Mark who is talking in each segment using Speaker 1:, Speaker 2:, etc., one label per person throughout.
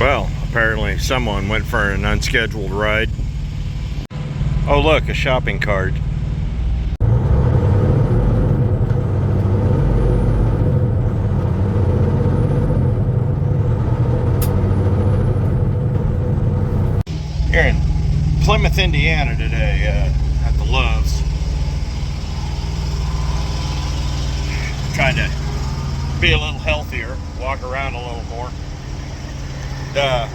Speaker 1: Well, apparently someone went for an unscheduled ride. Oh look, a shopping cart. Here in Plymouth, Indiana today, at the Loves. Trying to be a little healthier, walk around a little more. I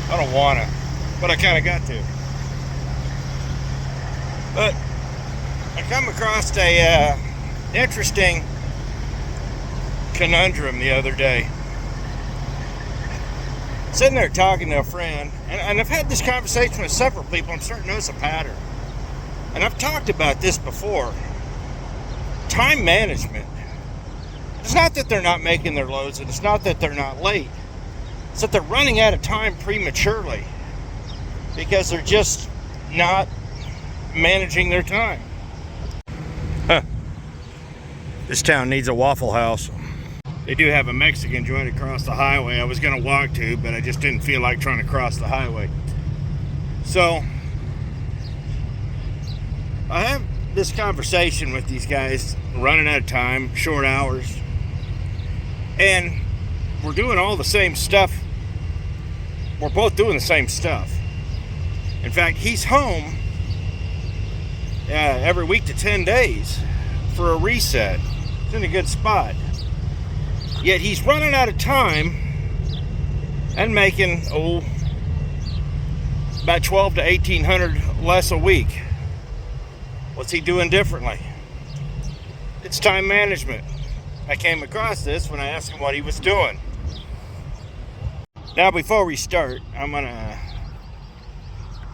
Speaker 1: don't want to, but I kind of got to. But I come across a interesting conundrum the other day. Sitting there talking to a friend, and I've had this conversation with several people. I'm starting to notice a pattern. And I've talked about this before. Time management. It's not that they're not making their loads, and it's not that they're not late. It's that they're running out of time prematurely because they're just not managing their time. Huh. This town needs a Waffle House. They do have a Mexican joint across the highway I was going to walk to, but I just didn't feel like trying to cross the highway. So I have this conversation with these guys, running out of time, short hours, and we're doing all the same stuff. We're both doing the same stuff. In fact, he's home every week to 10 days for a reset. He's in a good spot. Yet he's running out of time and making about 12 to 1800 less a week. What's he doing differently? It's time management. I came across this when I asked him what he was doing. Now, before we start, I'm gonna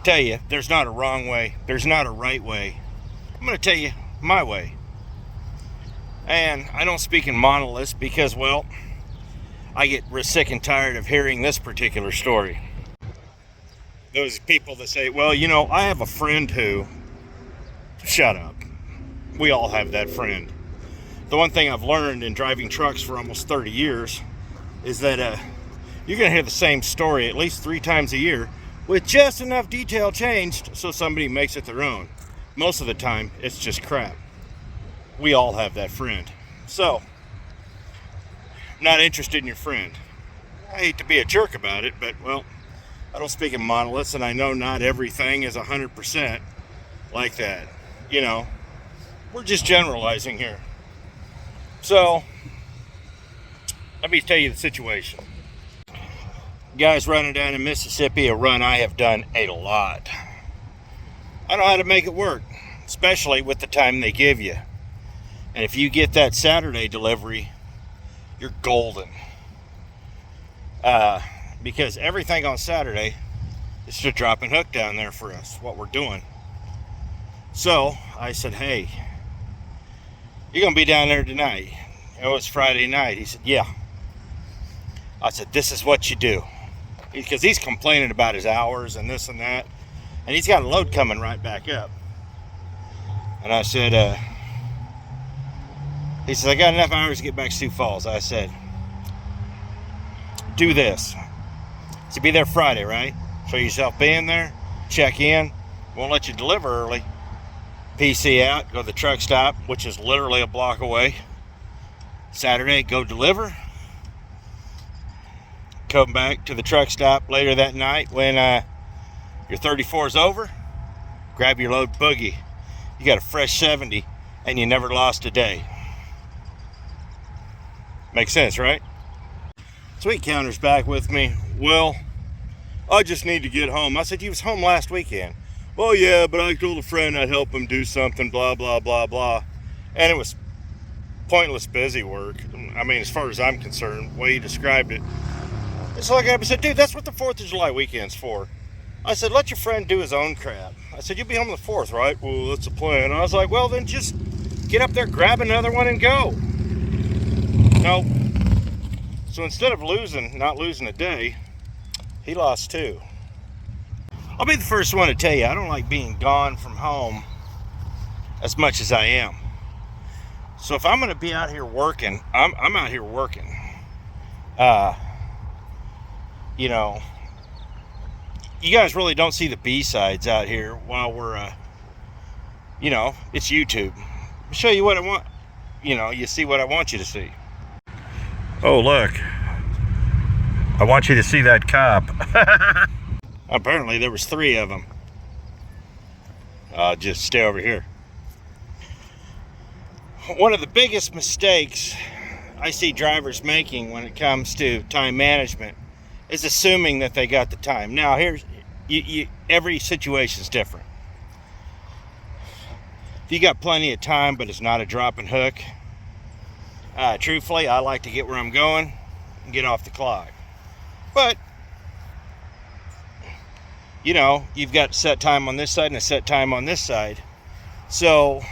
Speaker 1: tell you there's not a wrong way, there's not a right way. I'm gonna tell you my way. And I don't speak in monoliths because, well, I get sick and tired of hearing this particular story. Those people that say, well, you know, I have a friend who... Shut up. We all have that friend. The one thing I've learned in driving trucks for almost 30 years is that you're going to hear the same story at least 3 times a year with just enough detail changed so somebody makes it their own. Most of the time, it's just crap. We all have that friend. So, not interested in your friend. I hate to be a jerk about it, but, well, I don't speak in monoliths, and I know not everything is 100% like that. You know, we're just generalizing here. So, let me tell you the situation. Guys running down in Mississippi, a run I have done a lot. I know how to make it work, especially with the time they give you. And if you get that Saturday delivery, you're golden. Because everything on Saturday is just a drop and hook down there for us, what we're doing. So I said, hey, you're going to be down there tonight. It was Friday night. He said, yeah. I said, this is what you do. Because he's complaining about his hours and this and that. And he's got a load coming right back up. And I said, he said, I got enough hours to get back to Sioux Falls. I said, do this. So be there Friday, right? Show yourself being there. Check in. Won't let you deliver early. PC out, go to the truck stop, which is literally a block away. Saturday, go deliver. Come back to the truck stop later that night when your 34 is over. Grab your load, boogie. You got a fresh 70 and you never lost a day. Makes sense, right? So he counters back with me, well, I just need to get home. I said, you was home last weekend. Well, yeah, but I told a friend I'd help him do something, blah, blah, blah, blah. And it was pointless busy work. I mean, as far as I'm concerned, the way he described it. It's like I said, dude, that's what the 4th of July weekend's for. I said, let your friend do his own crap. I said, you'll be home the 4th, right? Well, that's the plan. And I was like, well, then just get up there, grab another one, and go. No. So instead of not losing a day, he lost 2. I'll be the first one to tell you, I don't like being gone from home as much as I am. So if I'm going to be out here working, I'm out here working. you know, you guys really don't see the B-sides out here while we're, you know, it's YouTube. I'll show you what I want. You know, you see what I want you to see. Oh, look. I want you to see that cop. Apparently there was 3 of them. Just stay over here. One of the biggest mistakes I see drivers making when it comes to time management is assuming that they got the time. Now, here's every situation is different. If you got plenty of time, but it's not a drop and hook, truthfully, I like to get where I'm going and get off the clock. But you know, you've got set time on this side and a set time on this side, so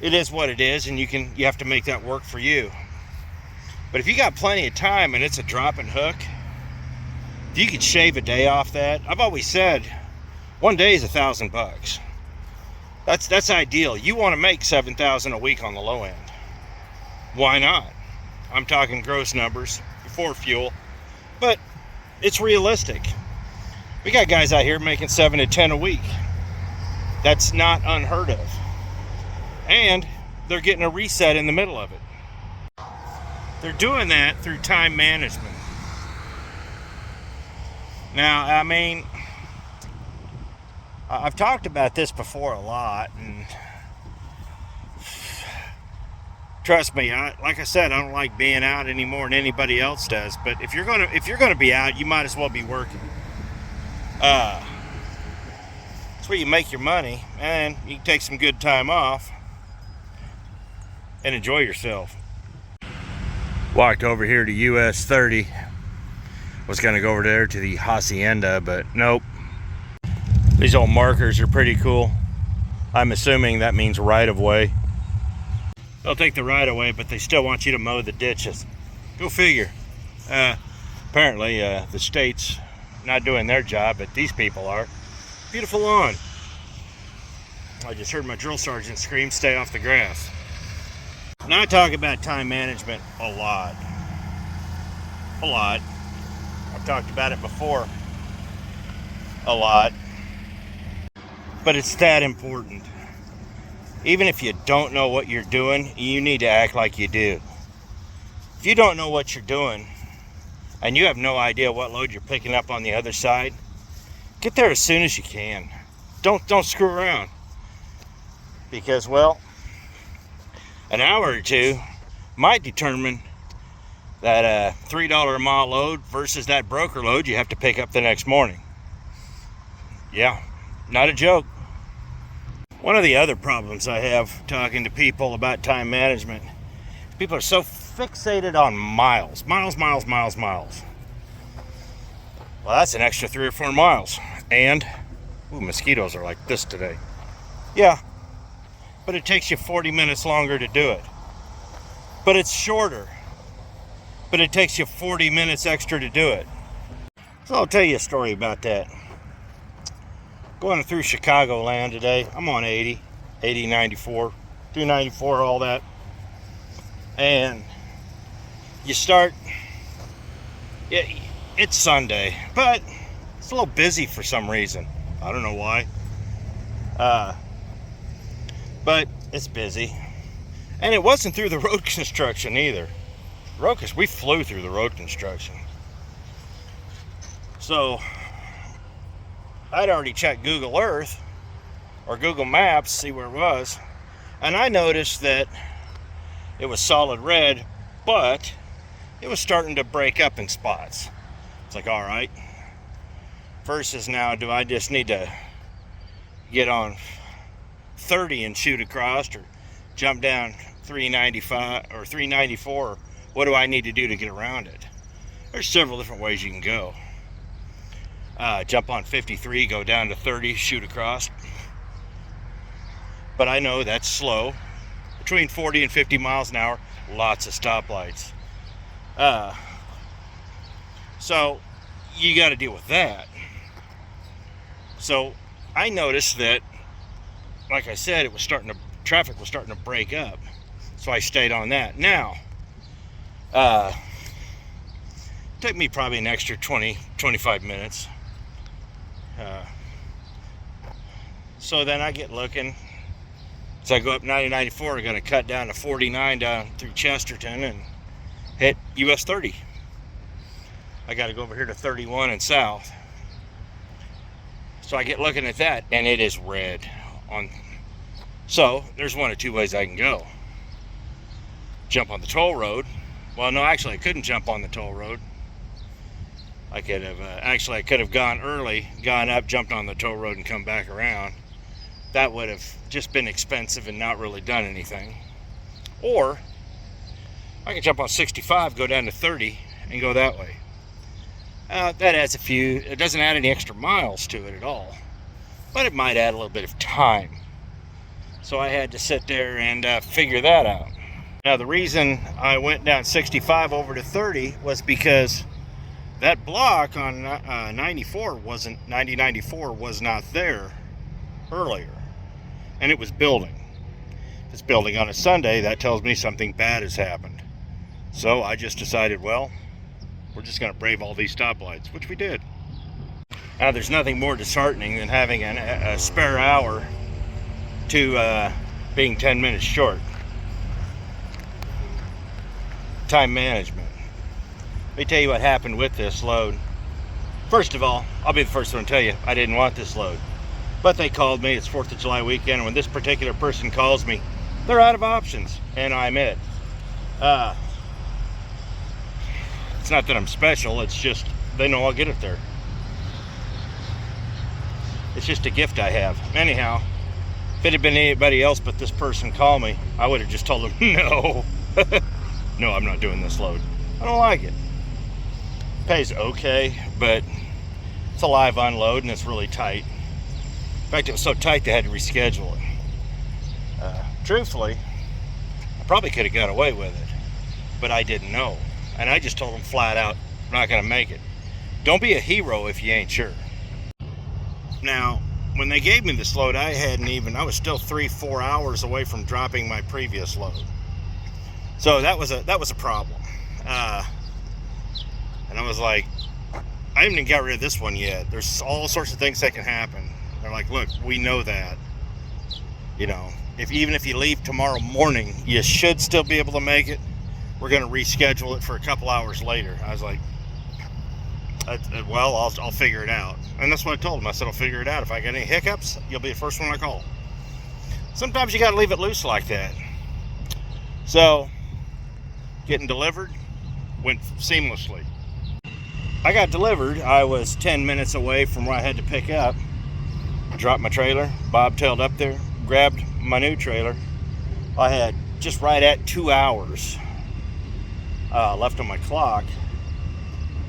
Speaker 1: it is what it is, and you have to make that work for you. But if you got plenty of time and it's a drop and hook, if you could shave a day off that, I've always said one day is $1,000. That's ideal. You want to make $7,000 a week on the low end. Why not? I'm talking gross numbers before fuel, but it's realistic. We got guys out here making 7 to 10 a week. That's not unheard of. And they're getting a reset in the middle of it. They're doing that through time management. Now, I mean, I've talked about this before a lot, and trust me, like I said, I don't like being out any more than anybody else does. But if you're gonna be out, you might as well be working. That's where you make your money, and you can take some good time off and enjoy yourself. Walked over here to US 30. Was gonna go over there to the Hacienda, but nope. These old markers are pretty cool. I'm assuming that means right of way. They'll take the right of way, but they still want you to mow the ditches. Go figure. Apparently, the state's not doing their job, but these people are. Beautiful lawn. I just heard my drill sergeant scream, "Stay off the grass." Now, I talk about time management a lot. A lot. I've talked about it before. A lot. But it's that important. Even if you don't know what you're doing, you need to act like you do. If you don't know what you're doing, and you have no idea what load you're picking up on the other side, get there as soon as you can. Don't screw around. Because, well, an hour or two might determine that $3 a mile load versus that broker load you have to pick up the next morning. Yeah, not a joke. One of the other problems I have talking to people about time management, people are so fixated on miles. Miles. Well, that's an extra 3 or 4 miles. And, ooh, mosquitoes are like this today. Yeah, but it takes you 40 minutes longer to do it. But it's shorter. But it takes you 40 minutes extra to do it. So I'll tell you a story about that. Going through Chicagoland today. I'm on 80, 94, 294, all that. And you start, it's Sunday, but it's a little busy for some reason. I don't know why. But it's busy. And it wasn't through the road construction either. We flew through the road construction. So I'd already checked Google Earth or Google Maps, see where it was, and I noticed that it was solid red, but it was starting to break up in spots. It's like, all right, versus now, do I just need to get on 30 and shoot across, or jump down 395 or 394, or what do I need to do to get around it? There's several different ways you can go. Jump on 53, go down to 30, shoot across. But I know that's slow. Between 40 and 50 miles an hour, lots of stoplights. So you got to deal with that. So I noticed that, like I said, traffic was starting to break up. So I stayed on that. Now, Took me probably an extra 20-25 minutes. So then I get looking. So I go up 90-94, we're going to cut down to 49 down through Chesterton and hit US 30. I got to go over here to 31 and south. So I get looking at that, and it is red. So there's one of two ways I can go. Jump on the toll road. Well, no, actually I couldn't jump on the toll road. I could have, I could have gone early, gone up, jumped on the toll road and come back around. That would have just been expensive and not really done anything. Or I could jump on 65, go down to 30 and go that way. That adds it doesn't add any extra miles to it at all, but it might add a little bit of time. So I had to sit there and figure that out. Now the reason I went down 65 over to 30 was because that block on 94 was not there earlier, and it was building. If it's building on a Sunday, that tells me something bad has happened. So I just decided, well, we're just going to brave all these stoplights, which we did. Now there's nothing more disheartening than having a spare hour to being 10 minutes short. Time management. Let me tell you what happened with this load. First of all, I'll be the first one to tell you, I didn't want this load. But they called me, it's 4th of July weekend, and when this particular person calls me, they're out of options, and I'm it. It's not that I'm special, it's just, they know I'll get it there. It's just a gift I have. Anyhow, if it had been anybody else but this person call me, I would have just told them, no. No, I'm not doing this load. I don't like it. Pays okay, but it's a live unload and it's really tight. In fact, it was so tight they had to reschedule it. Truthfully, I probably could have got away with it, but I didn't know. And I just told them flat out, I'm not going to make it. Don't be a hero if you ain't sure. Now, when they gave me this load, I was still 3-4 hours away from dropping my previous load. So that was a problem. And I was like, I haven't even got rid of this one yet. There's all sorts of things that can happen. They're like, look, we know that. You know, even if you leave tomorrow morning, you should still be able to make it. We're going to reschedule it for a couple hours later. I was like, well, I'll figure it out. And that's what I told him. I said, I'll figure it out. If I get any hiccups, you'll be the first one I call. Sometimes you got to leave it loose like that. So, getting delivered went seamlessly. I got delivered. I was 10 minutes away from where I had to pick up. I dropped my trailer, bobtailed up there, grabbed my new trailer. I had just right at 2 hours left on my clock.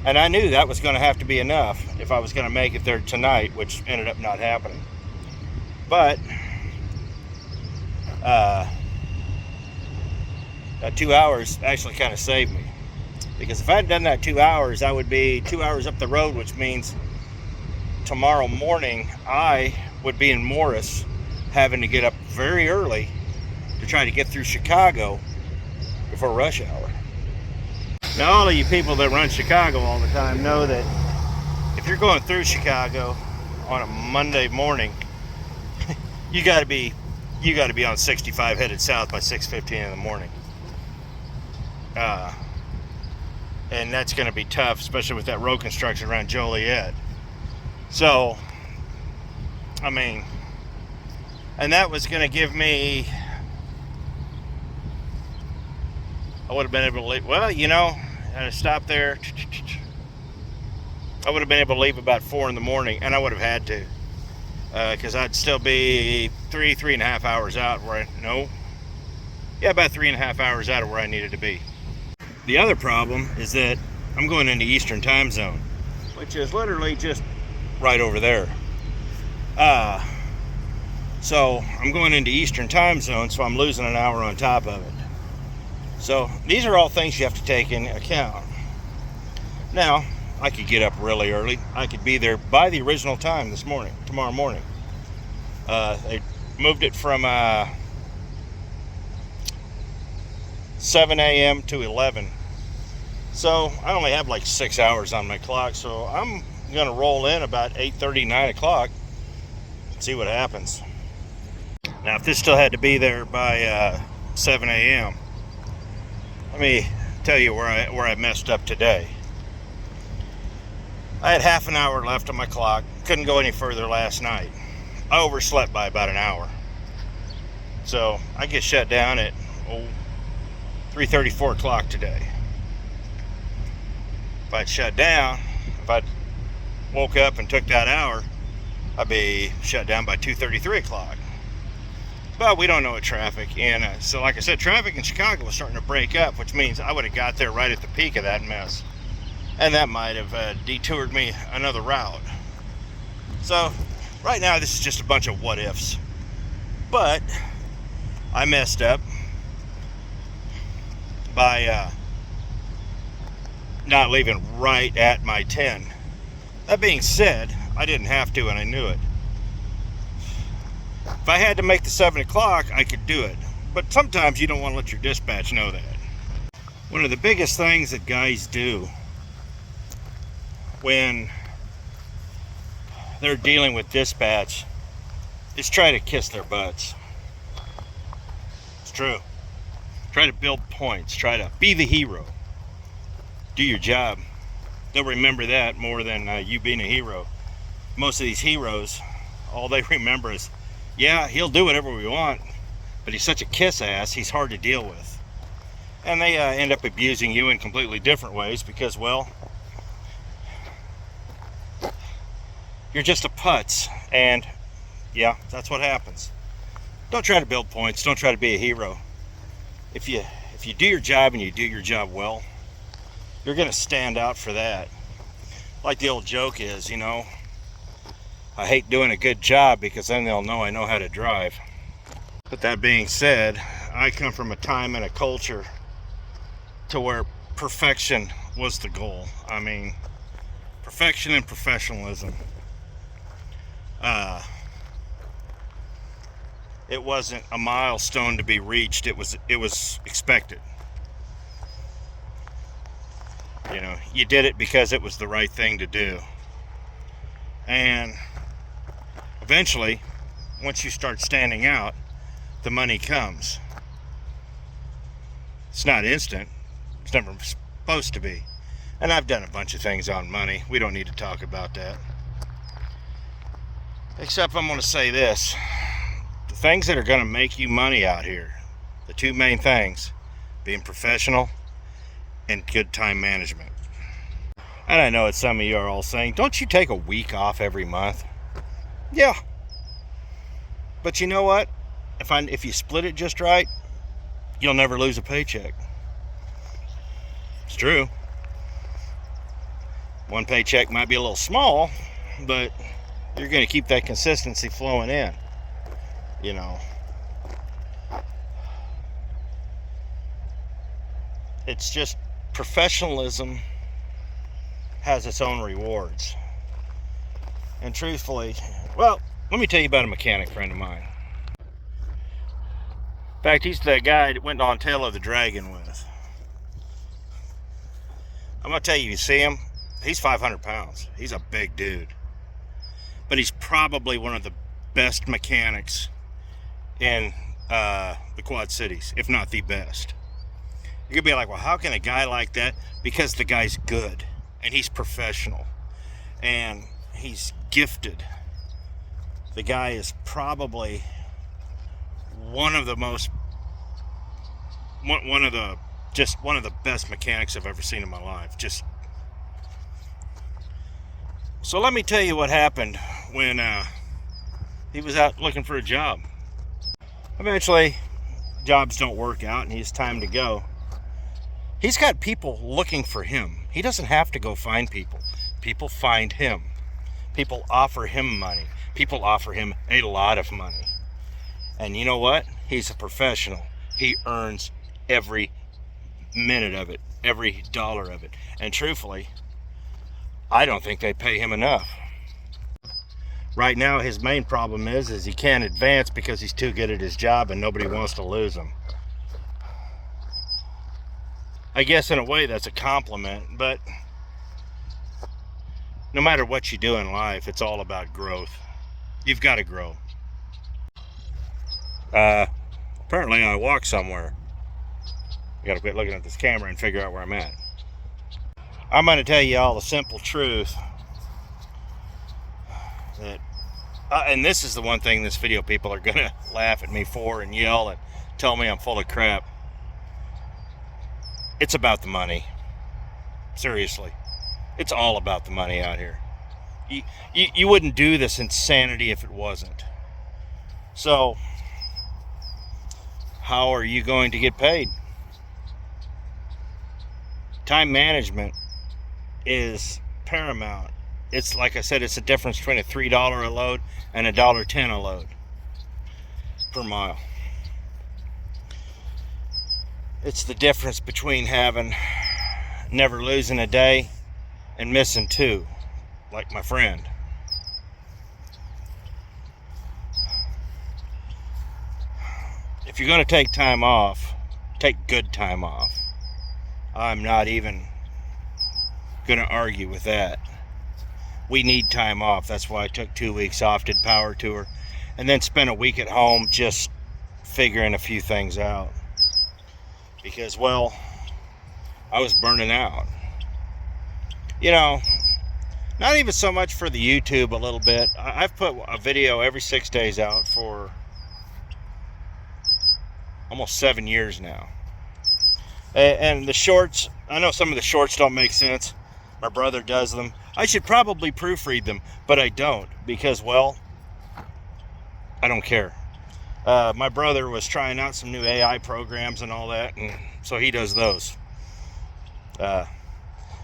Speaker 1: And I knew that was going to have to be enough if I was going to make it there tonight, which ended up not happening. But that 2 hours actually kind of saved me. Because if I had done that 2 hours, I would be 2 hours up the road, which means tomorrow morning I would be in Morris, having to get up very early to try to get through Chicago before rush hour. Now, all of you people that run Chicago all the time know that if you're going through Chicago on a Monday morning, you got to be on 65 headed south by 6:15 in the morning. And that's going to be tough, especially with that road construction around Joliet. So, I mean, and that was going to give me, I would have been able to leave, well, you know, I stopped there. I would have been able to leave about 4 in the morning, and I would have had to, because I'd still be 3.5 hours out about 3.5 hours out of where I needed to be. The other problem is that I'm going into Eastern time zone, which is literally just right over there. So I'm going into Eastern time zone, so I'm losing an hour on top of it. So these are all things you have to take into account. Now, I could get up really early. I could be there by the original time tomorrow morning. They moved it from 7 a.m. to 11. So I only have like 6 hours on my clock, so I'm gonna roll in about 8:30, 9 o'clock, see what happens. Now, if this still had to be there by 7 a.m., let me tell you where I messed up today. I had half an hour left on my clock. Couldn't go any further last night. I overslept by about an hour. So I get shut down at 3:30, 4 o'clock today. If I'd shut down, if I'd woke up and took that hour, I'd be shut down by 2:30, 3 o'clock. But we don't know what traffic. And so like I said, traffic in Chicago was starting to break up, which means I would have got there right at the peak of that mess. And that might have detoured me another route. So right now this is just a bunch of what ifs. But I messed up by not leaving right at my 10. That being said, I didn't have to, and I knew it. If I had to make the 7 o'clock, I could do it. But sometimes you don't want to let your dispatch know that. One of the biggest things that guys do when they're dealing with dispatch is try to kiss their butts. It's true. Try to build points. Try to be the hero. Do your job. They'll remember that more than you being a hero. Most of these heroes, all they remember is, yeah, he'll do whatever we want, but he's such a kiss ass, he's hard to deal with. And they end up abusing you in completely different ways because, well, you're just a putz. And yeah, that's what happens. Don't try to build points. Don't try to be a hero. If you do your job and you do your job well, you're going to stand out for that. Like the old joke is, you know, I hate doing a good job because then they'll know I know how to drive. But that being said, I come from a time and a culture to where perfection was the goal. I mean, perfection and professionalism. It wasn't a milestone to be reached. It was expected. You know, you did it because it was the right thing to do. And eventually, once you start standing out, the money comes. It's not instant. It's never supposed to be. And I've done a bunch of things on money. We don't need to talk about that. Except I'm going to say this. The things that are going to make you money out here, the two main things, being professional and good time management. And I know what some of you are all saying, don't you take a week off every month? Yeah. But you know what? If you split it just right, you'll never lose a paycheck. It's true. One paycheck might be a little small, but you're going to keep that consistency flowing in. You know. It's just professionalism has its own rewards. And truthfully, well, let me tell you about a mechanic friend of mine. In fact, he's the guy that went on Tail of the Dragon with. I'm going to tell you, you see him, he's 500 pounds. He's a big dude. But he's probably one of the best mechanics in the Quad Cities, if not the best. You're going to be like, well, how can a guy like that? Because the guy's good, and he's professional, and he's gifted. The guy is probably one of the best mechanics I've ever seen in my life. So let me tell you what happened when he was out looking for a job. Eventually, jobs don't work out and it's time to go. He's got people looking for him. He doesn't have to go find people. People find him. People offer him money. People offer him a lot of money. And you know what? He's a professional. He earns every minute of it, every dollar of it. And truthfully, I don't think they pay him enough. Right now, his main problem is he can't advance because he's too good at his job and nobody wants to lose him. I guess in a way that's a compliment, but no matter what you do in life, it's all about growth. You've got to grow. Apparently I walk somewhere. I gotta quit looking at this camera and figure out where I'm at. I'm gonna tell you all the simple truth that, and this is the one thing this video people are gonna laugh at me for and yell and tell me I'm full of crap. It's about the money. Seriously. It's all about the money out here. You wouldn't do this insanity if it wasn't. So, how are you going to get paid? Time management is paramount. It's like I said, it's the difference between a $3 a load and $1.10 a load per mile. It's the difference between never losing a day and missing two, like my friend. If you're going to take time off, take good time off. I'm not even going to argue with that. We need time off. That's why I took 2 weeks off, did power tour, and then spent a week at home just figuring a few things out. Because, well, I was burning out. You know, not even so much for the YouTube a little bit. I've put a video every 6 days out for almost 7 years now. And the shorts, I know some of the shorts don't make sense. My brother does them. I should probably proofread them, but I don't because, well, I don't care. My brother was trying out some new AI programs and all that, and so he does those.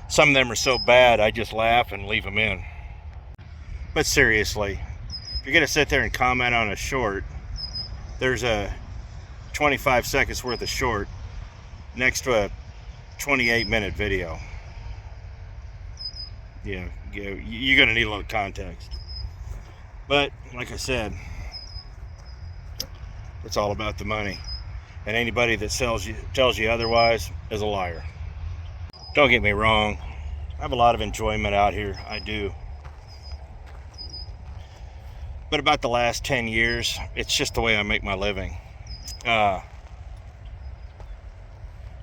Speaker 1: Some of them are so bad, I just laugh and leave them in. But seriously, if you're going to sit there and comment on a short, there's a 25 seconds worth of short next to a 28-minute video. Yeah, you're going to need a little context. But, like I said, it's all about the money. And anybody that tells you otherwise is a liar. Don't get me wrong. I have a lot of enjoyment out here. I do. But about the last 10 years, it's just the way I make my living.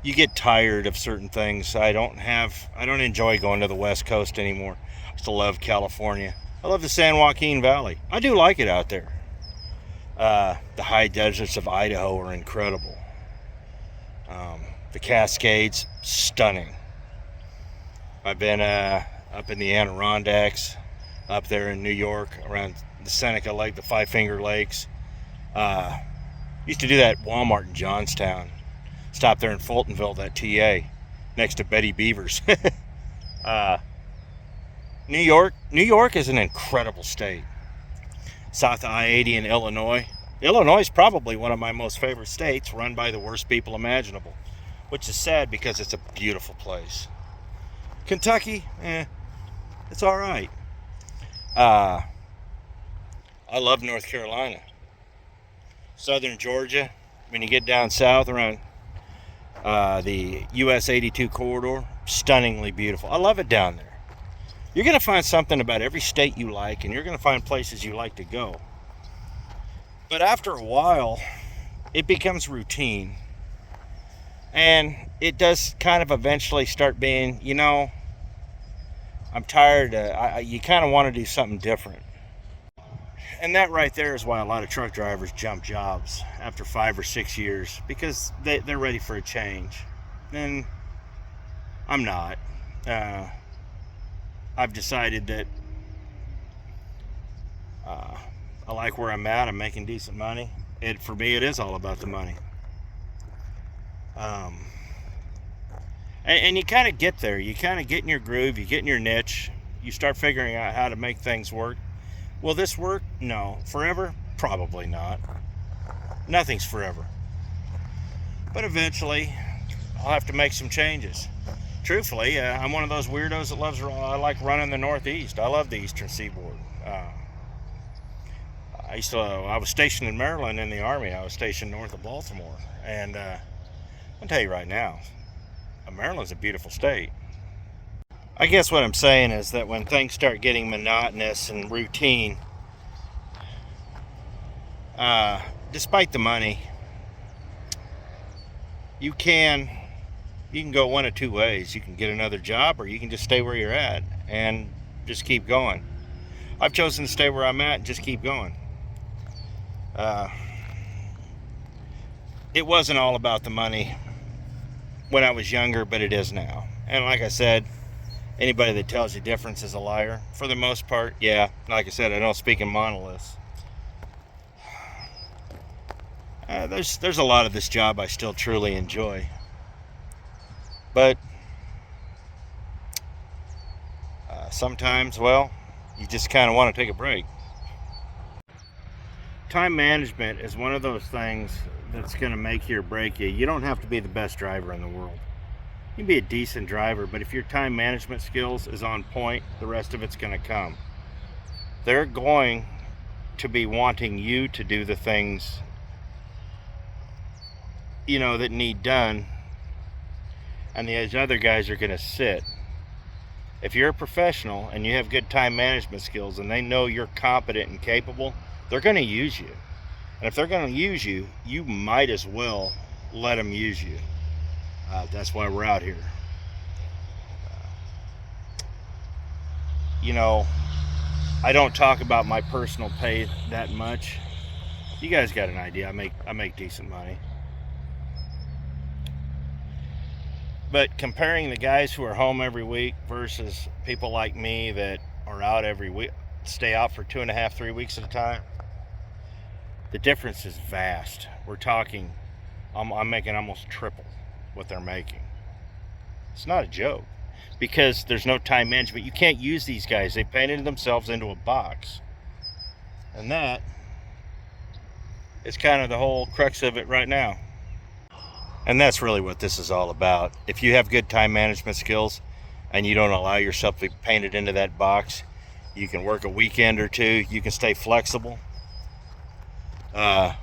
Speaker 1: You get tired of certain things. I don't enjoy going to the West Coast anymore. I used to love California. I love the San Joaquin Valley. I do like it out there. The high deserts of Idaho are incredible. The Cascades, stunning. I've been up in the Adirondacks, up there in New York, around the Seneca Lake, the Five Finger Lakes. Used to do that at Walmart in Johnstown. Stopped there in Fultonville, that TA, next to Betty Beavers. New York is an incredible state. South of I-80 in Illinois. Illinois is probably one of my most favorite states, run by the worst people imaginable, which is sad because it's a beautiful place. Kentucky, it's all right. I love North Carolina. Southern Georgia, when you get down south around the US 82 corridor, stunningly beautiful. I love it down there. You're going to find something about every state you like, and you're going to find places you like to go. But after a while, it becomes routine. And it does kind of eventually start being, I'm tired. You kind of want to do something different. And that right there is why a lot of truck drivers jump jobs after 5 or 6 years, because they're ready for a change. And I'm not. I've decided that I like where I'm at. I'm making decent money. For me, it is all about the money. And you kind of get there. You kind of get in your groove. You get in your niche. You start figuring out how to make things work. Will this work? No. Forever? Probably not. Nothing's forever. But eventually, I'll have to make some changes. Truthfully, I'm one of those weirdos that I like running the Northeast. I love the Eastern Seaboard. I was stationed in Maryland in the Army. I was stationed north of Baltimore. And I'll tell you right now, Maryland's a beautiful state. I guess what I'm saying is that when things start getting monotonous and routine, despite the money, you can go one of two ways. You can get another job, or you can just stay where you're at and just keep going. I've chosen to stay where I'm at and just keep going. It wasn't all about the money when I was younger, but it is now. And like I said, anybody that tells you difference is a liar. For the most part, yeah. Like I said, I don't speak in monoliths. There's a lot of this job I still truly enjoy. But sometimes, well, you just kind of want to take a break. Time management is one of those things that's going to make you or break you. You don't have to be the best driver in the world. You can be a decent driver, but if your time management skills is on point, the rest of it's going to come. They're going to be wanting you to do the things, that need done, and these other guys are going to sit. If you're a professional and you have good time management skills and they know you're competent and capable, they're going to use you. And if they're going to use you, you might as well let them use you. That's why we're out here. I don't talk about my personal pay that much. You guys got an idea. I make decent money. But comparing the guys who are home every week versus people like me that are out every week, stay out for 2.5, 3 weeks at a time, the difference is vast. We're talking, I'm making almost triple what they're making. It's not a joke, because there's no time management. You can't use these guys. They painted themselves into a box. And that is kind of the whole crux of it right now. And that's really what this is all about. If you have good time management skills and you don't allow yourself to be painted into that box, you can work a weekend or two, you can stay flexible, you're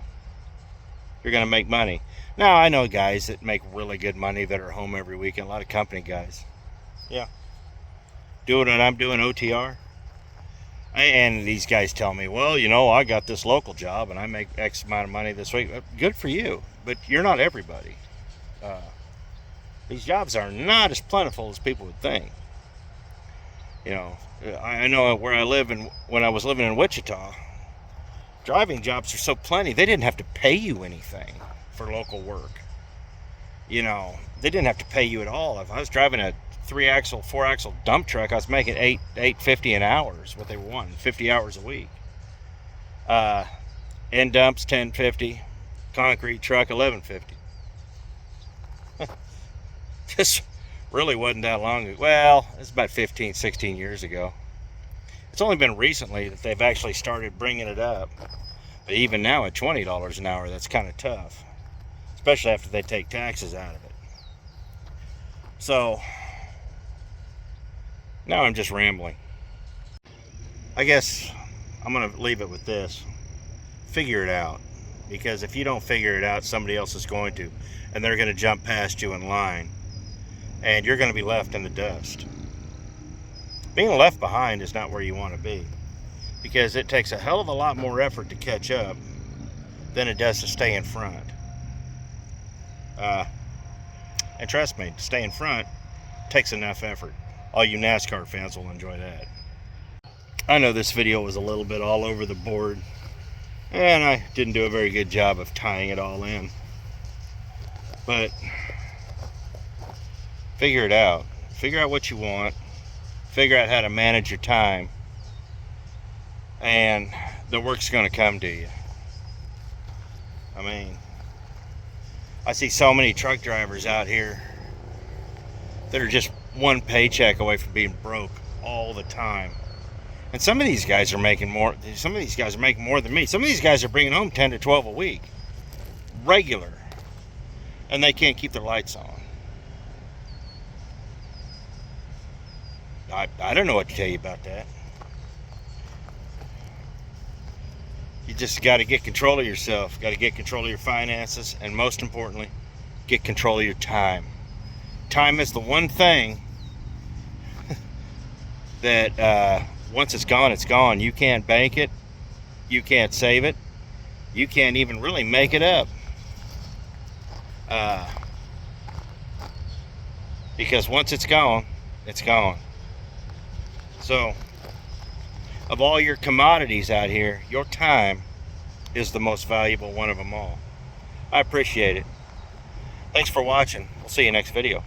Speaker 1: going to make money. Now, I know guys that make really good money that are home every weekend, a lot of company guys. Yeah. Doing what I'm doing, OTR. And these guys tell me, well, I got this local job and I make X amount of money this week. Good for you, but you're not everybody. These jobs are not as plentiful as people would think. I know where I live, and when I was living in Wichita, driving jobs are so plenty, they didn't have to pay you anything for local work. They didn't have to pay you at all. If I was driving a 3-axle, 4-axle dump truck, I was making $8.50 an hour is what they were wanting, 50 hours a week. End dumps $10.50, concrete truck $11.50. This really wasn't that long ago. Well, it's about 15, 16 years ago. It's only been recently that they've actually started bringing it up. But even now at $20 an hour, that's kind of tough, especially after they take taxes out of it. So now I'm just rambling. I guess I'm going to leave it with this. Figure it out. Because if you don't figure it out, somebody else is going to. And they're going to jump past you in line. And you're going to be left in the dust. Being left behind is not where you want to be. Because it takes a hell of a lot more effort to catch up than it does to stay in front. And trust me, to stay in front takes enough effort. All you NASCAR fans will enjoy that. I know this video was a little bit all over the board, and I didn't do a very good job of tying it all in. But figure it out. Figure out what you want. Figure out how to manage your time. And the work's going to come to you. I see so many truck drivers out here that are just one paycheck away from being broke all the time. And some of these guys are making more. Some of these guys are making more than me. Some of these guys are bringing home 10 to 12 a week. Regular. And they can't keep their lights on. I don't know what to tell you about that. You just got to get control of yourself. Got to get control of your finances. And most importantly, get control of your time. Time is the one thing that once it's gone, it's gone. You can't bank it. You can't save it. You can't even really make it up. Because once it's gone, it's gone. So, of all your commodities out here, your time is the most valuable one of them all. I appreciate it. Thanks for watching. We'll see you next video.